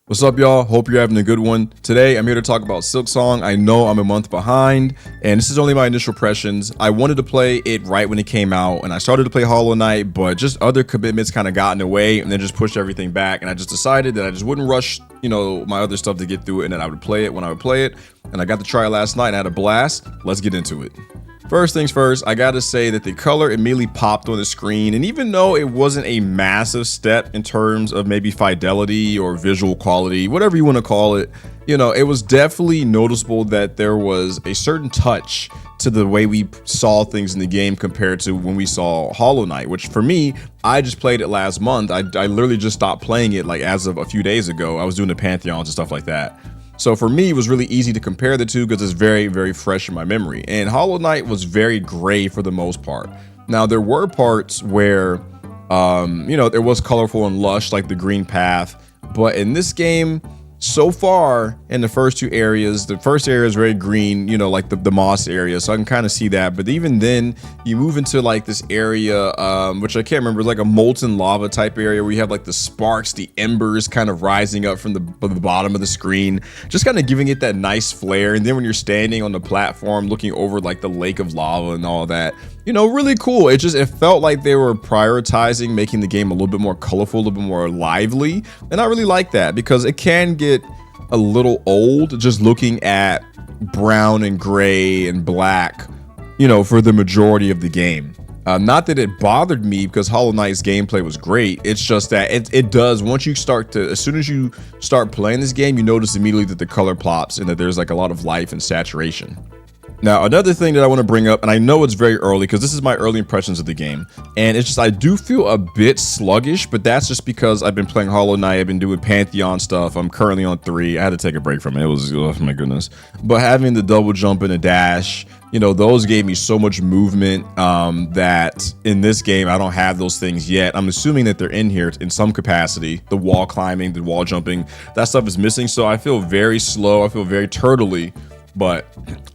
What's up, y'all? Hope you're having a good one. Today, I'm here to talk about Silksong. I know I'm a month behind, and this is only my initial impressions. I wanted to play it right when it came out, and I started to play Hollow Knight, but just other commitments kind of got in the way, and then just pushed everything back, and I just decided that I just wouldn't rush, my other stuff to get through it, and that I would play it when I would play it, and I got to try it last night, and I had a blast. Let's get into it. First things first, I gotta say that the color immediately popped on the screen, and even though it wasn't a massive step in terms of maybe fidelity or visual quality, whatever you want to call it, it was definitely noticeable that there was a certain touch to the way we saw things in the game compared to when we saw Hollow Knight, which for me, I just played it last month. I literally just stopped playing it like as of a few days ago. I was doing the Pantheons and stuff like that. So for me, it was really easy to compare the two because it's very, very fresh in my memory. And Hollow Knight was very gray for the most part. Now, there were parts where, there was colorful and lush, like the green path. But in this game, so far in the first two areas, the first area is very green, like the moss area. So I can kind of see that. But even then, you move into like this area, which I can't remember, like a molten lava type area where you have like the sparks, the embers kind of rising up from the bottom of the screen, just kind of giving it that nice flare. And then when you're standing on the platform looking over like the lake of lava and all that, really cool. It felt like they were prioritizing making the game a little bit more colorful, a little bit more lively. And I really like that because it can get a little old just looking at brown and gray and black, for the majority of the game. Not that it bothered me because Hollow Knight's gameplay was great. It's just that it does, as soon as you start playing this game, you notice immediately that the color plops and that there's like a lot of life and saturation. Now, another thing that I want to bring up, and I know it's very early because this is my early impressions of the game, and it's just I do feel a bit sluggish, but that's just because I've been playing Hollow Knight, I've been doing Pantheon stuff, I'm currently on 3, I had to take a break from it, it was, oh my goodness. But having the double jump and a dash, those gave me so much movement that in this game, I don't have those things yet. I'm assuming that they're in here in some capacity. The wall climbing, the wall jumping, that stuff is missing, so I feel very slow, I feel very turtley. But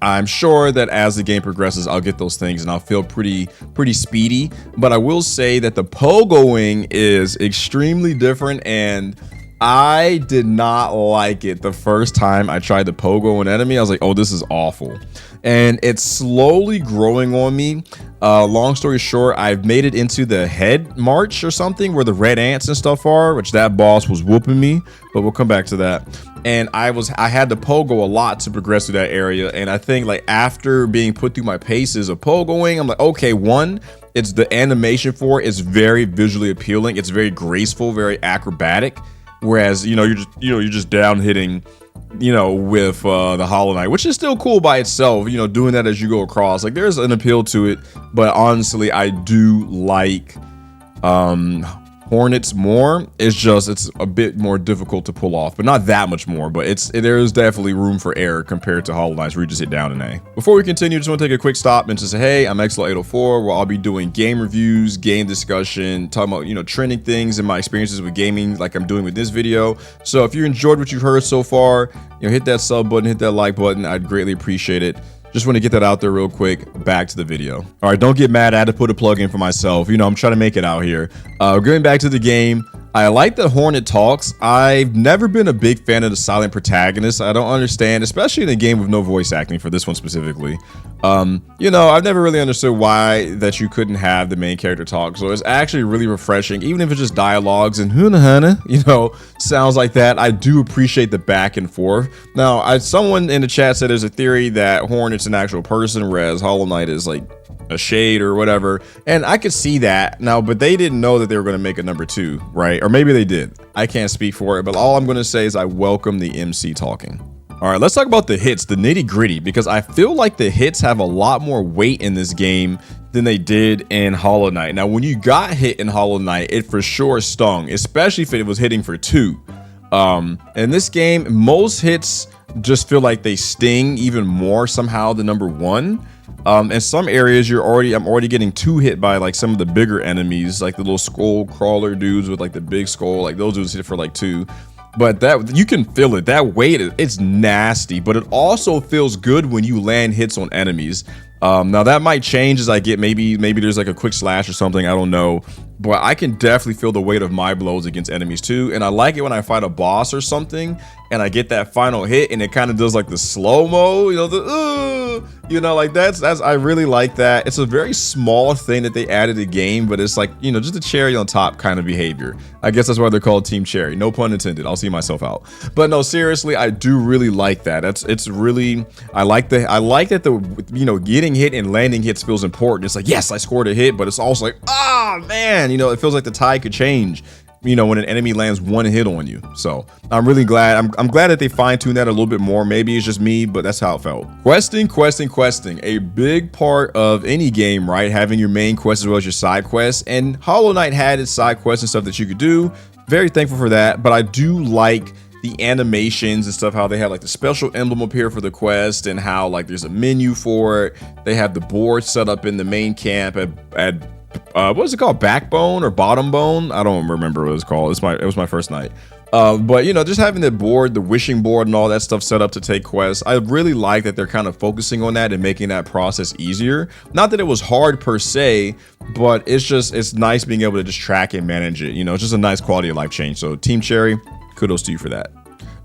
I'm sure that as the game progresses, I'll get those things and I'll feel pretty speedy. But I will say that the pogoing is extremely different, and I did not like it the first time I tried to pogo an enemy. I was like, oh, this is awful. And it's slowly growing on me. Long story short, I've made it into the head march or something where the red ants and stuff are, which that boss was whooping me, but we'll come back to that. And I had to pogo a lot to progress through that area. And I think like after being put through my paces of pogoing, I'm like, okay, it's the animation for it is very visually appealing. It's very graceful, very acrobatic. Whereas, you're just down hitting, with the Hollow Knight, which is still cool by itself, doing that as you go across. Like there's an appeal to it, but honestly, I do like Hornets more. It's a bit more difficult to pull off, but not that much more. But there is definitely room for error compared to Hollow Knight, where you just hit down an A. Before we continue, just want to take a quick stop and just say, hey, I'm Xlo804, where I'll be doing game reviews, game discussion, talking about trending things and my experiences with gaming, like I'm doing with this video. So if you enjoyed what you've heard so far, hit that sub button, hit that like button. I'd greatly appreciate it. Just want to get that out there real quick. Back to the video. All right, don't get mad. I had to put a plug in for myself. I'm trying to make it out here. Going back to the game, I like that Hornet talks. I've never been a big fan of the silent protagonist. I don't understand, especially in a game with no voice acting for this one specifically. I've never really understood why that you couldn't have the main character talk. So it's actually really refreshing, even if it's just dialogues and sounds like that. I do appreciate the back and forth. Now, someone in the chat said there's a theory that Hornet's an actual person, whereas Hollow Knight is like a shade or whatever, and I could see that now, but they didn't know that they were going to make a number 2, right? Or maybe they did. I can't speak for it, but all I'm going to say is I welcome the MC talking. All right, let's talk about the hits, the nitty gritty, because I feel like the hits have a lot more weight in this game than they did in Hollow Knight. Now, when you got hit in Hollow Knight, it for sure stung, especially if it was hitting for 2. In this game, most hits just feel like they sting even more somehow than number 1. In some areas, I'm already getting 2 hit by like some of the bigger enemies, like the little skull crawler dudes with like the big skull, like those dudes hit for like 2. But that you can feel it. That weight, it's nasty, but it also feels good when you land hits on enemies. Now that might change as I get maybe there's like a quick slash or something, I don't know. but I can definitely feel the weight of my blows against enemies too. And I like it when I fight a boss or something and I get that final hit and it kind of does like the slow-mo, like that's I really like that. It's a very small thing that they added to the game, but it's like, just a cherry on top kind of behavior. I guess that's why they're called Team Cherry. No pun intended. I'll see myself out. But no, seriously, I do really like that. It's really, I like that the getting hit and landing hits feels important. It's like, yes, I scored a hit, but it's also like, man, it feels like the tide could change, when an enemy lands one hit on you. So I'm really glad. I'm glad that they fine-tuned that a little bit more. Maybe it's just me, but that's how it felt. Questing. A big part of any game, right? Having your main quest as well as your side quests. And Hollow Knight had its side quests and stuff that you could do. Very thankful for that. But I do like the animations and stuff, how they have like the special emblem up here for the quest and how like there's a menu for it. They have the board set up in the main camp at what was it called? Backbone or Bottom Bone? I don't remember what it was called. It was my first night. But just having the board, the wishing board and all that stuff set up to take quests, I really like that they're kind of focusing on that and making that process easier. Not that it was hard per se, but it's nice being able to just track and manage it. It's just a nice quality of life change. So Team Cherry, kudos to you for that.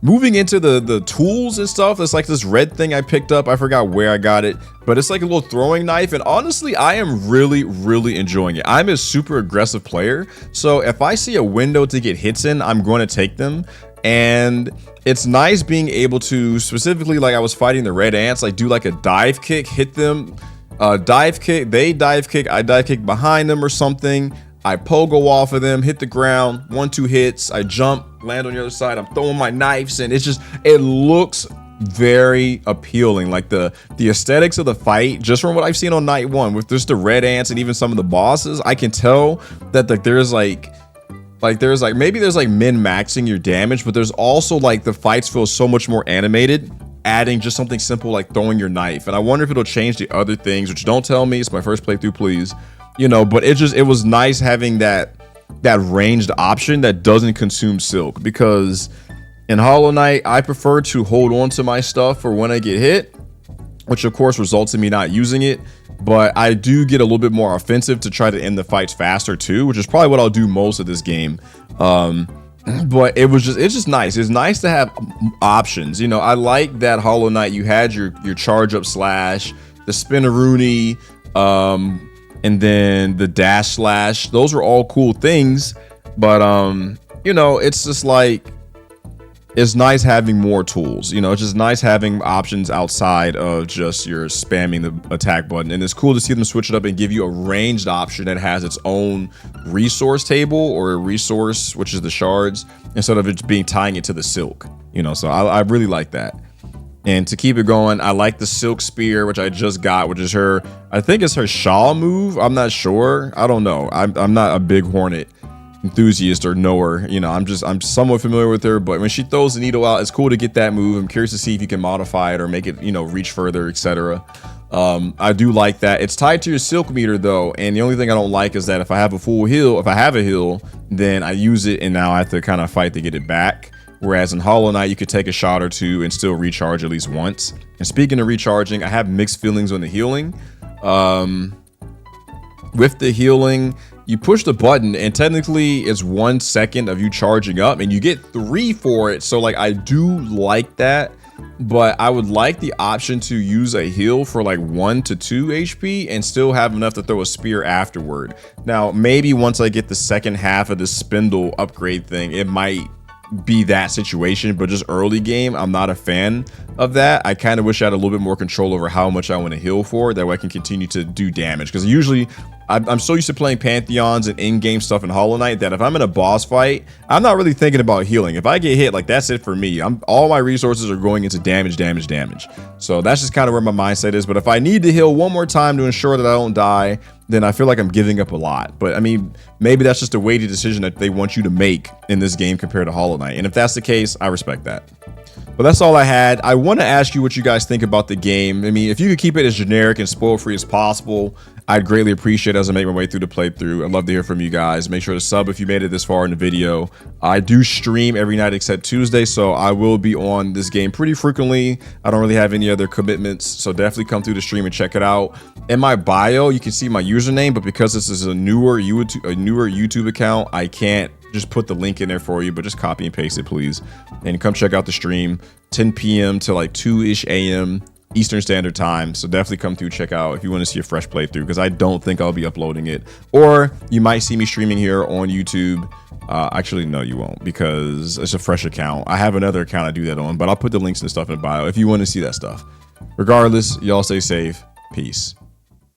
Moving into the tools and stuff, it's like this red thing I picked up. I forgot where I got it, but it's like a little throwing knife. And honestly, I am really, really enjoying it. I'm a super aggressive player. So if I see a window to get hits in, I'm going to take them. And it's nice being able to, specifically like I was fighting the red ants, like do like a dive kick, hit them, dive kick, they dive kick, I dive kick behind them or something. I pogo off of them, hit the ground, 1-2 hits, I jump, land on the other side, I'm throwing my knives, and it looks very appealing. Like the aesthetics of the fight, just from what I've seen on night one, with just the red ants and even some of the bosses, I can tell that there's min-maxing your damage, but there's also like the fights feel so much more animated, adding just something simple like throwing your knife. And I wonder if it'll change the other things, which don't tell me, it's my first playthrough, please. But it was nice having that ranged option that doesn't consume silk, because in Hollow Knight, I prefer to hold on to my stuff for when I get hit, which of course results in me not using it. But I do get a little bit more offensive to try to end the fights faster too, which is probably what I'll do most of this game. But it's just nice. It's nice to have options. I like that Hollow Knight, you had your charge up slash, the spinaroonie, and then the dash slash. Those are all cool things, but it's just like, it's nice having more tools. It's just nice having options outside of just your spamming the attack button. And it's cool to see them switch it up and give you a ranged option that has its own resource table, or a resource, which is the shards, instead of it tying it to the silk. So I really like that. And to keep it going, I like the Silk Spear, which I just got, which is I think it's her Shaw move. I'm not sure. I don't know. I'm not a big Hornet enthusiast or knower. I'm somewhat familiar with her, but when she throws the needle out, it's cool to get that move. I'm curious to see if you can modify it or make it, reach further, etc. I do like that. It's tied to your silk meter though, and the only thing I don't like is that if I have a heal, then I use it and now I have to kind of fight to get it back. Whereas in Hollow Knight, you could take a shot or two and still recharge at least once. And speaking of recharging, I have mixed feelings on the healing. With the healing, you push the button and technically it's 1 second of you charging up and you get 3 for it. So like, I do like that, but I would like the option to use a heal for like 1 to 2 HP and still have enough to throw a spear afterward. Now, maybe once I get the second half of the spindle upgrade thing, it might be that situation, but just early game, I'm not a fan of that. I kind of wish I had a little bit more control over how much I want to heal for, that way I can continue to do damage, because usually I'm so used to playing Pantheons and in-game stuff in Hollow Knight that if I'm in a boss fight, I'm not really thinking about healing. If I get hit, like, that's it for me. All my resources are going into damage. So that's just kind of where my mindset is. But if I need to heal one more time to ensure that I don't die, then I feel like I'm giving up a lot. But I mean, maybe that's just a weighted decision that they want you to make in this game compared to Hollow Knight. And if that's the case, I respect that. But that's all I had. I want to ask you what you guys think about the game. I mean, if you could keep it as generic and spoil free as possible, I'd greatly appreciate it as I make my way through the playthrough. I'd love to hear from you guys. Make sure to sub if you made it this far in the video. I do stream every night except Tuesday, so I will be on this game pretty frequently. I don't really have any other commitments, so definitely come through the stream and check it out. In my bio, you can see my username, but because this is a newer YouTube account, I can't just put the link in there for you, but just copy and paste it, please. And come check out the stream, 10 p.m. to like 2-ish a.m. Eastern Standard Time. So definitely come through, check out if you want to see a fresh playthrough, because I don't think I'll be uploading it. Or you might see me streaming here on YouTube. Actually, no, you won't, because it's a fresh account. I have another account I do that on, but I'll put the links and stuff in the bio if you want to see that stuff. Regardless, y'all stay safe. Peace.